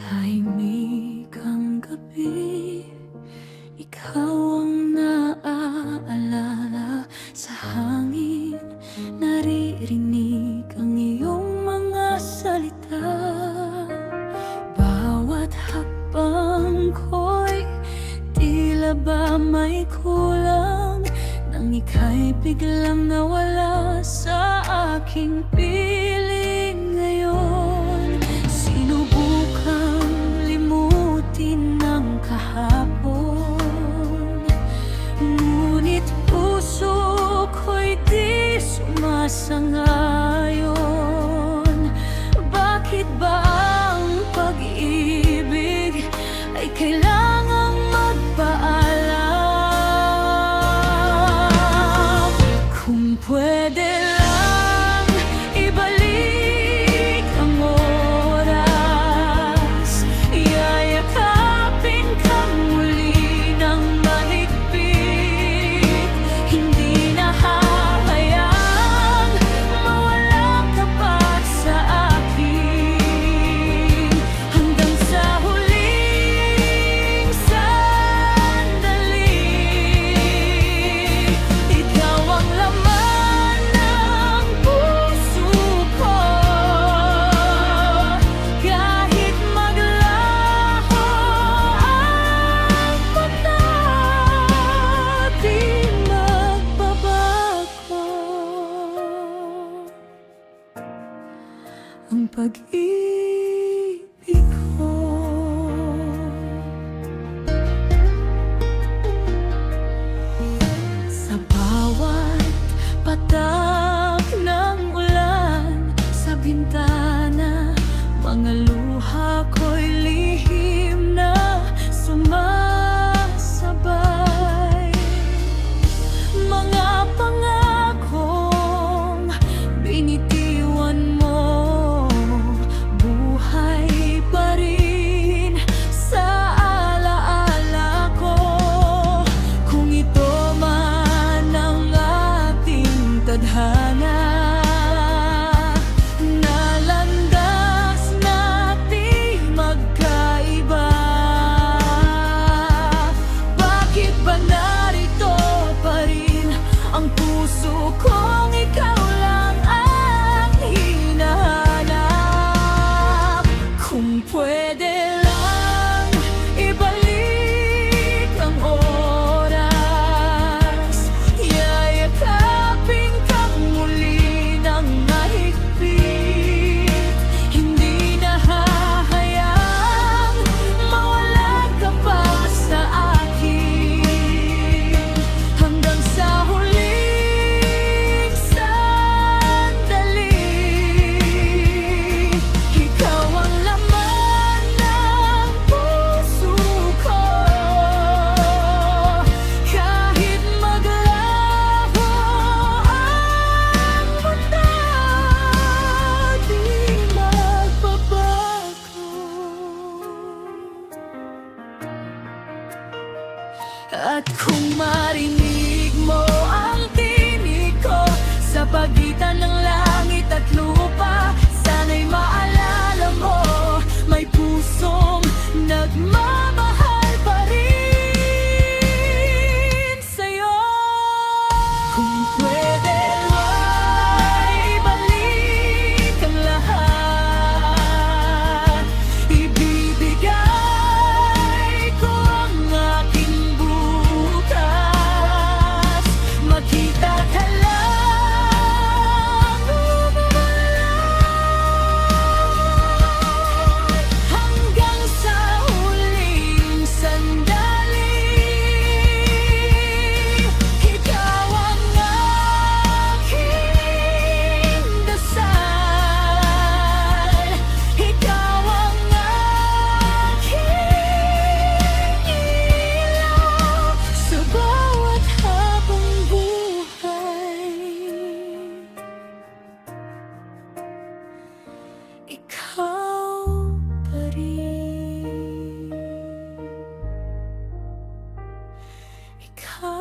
Tahimik ang gabi, ikaw ang naaalala. Sa hangin, naririnig ang iyong mga salita. Bawat hakbang ko'y tila ba may kulang, nang ika'y biglang nawala sa aking piling ngayon. Sinubukang limutin ng kahapon, ngunit puso ko'y di sumasangayon. Bakit ba ang pag-ibig ay kailangang magpaalam? Kung pwede lang ibalik ang oras, yayakapin ka muli ng mahigpit. Hindi na hahayang mawala ka pa sa akin, hanggang sa huling sandali. Ikaw ang laman ng puso ko, kahit maglaho ang mata, di magbabago ang pag-ibig ko. Sa bawat patak ng ulan sa bintana, mga luha ko'y lihim na sumasabay. Mga pangakong binitiwan mo, buhay pa rin sa alaala ko. Kung ito man ang ating tadhana, na landas nating magkaiba, bakit ba narito pa rin ang puso kong ikaw lang ang hinahanap? Kung pwede lang ibalik ang oras, yayakapin ka muli ng mahigpit. Hindi na hahayang mawala ka pa sa akin, hanggang sa huling sandali. Ikaw ang laman ng puso ko, kahit maglaho ang mata, di magbabago. At kung marinig mo ang tinig ko sa pagitan ng langit at lupa, sana'y maalala mo, may pusong nagmamahal pa rin sa'yo. Kung pwede lang ibalik ang lahat, ibibigay ko ang aking bukas. Makita ka lang hanggang sa huling sandali. Ikaw ang aking dasal, ikaw ang aking ilaw sa bawat habang buhay. Ikaw pa rin, ikaw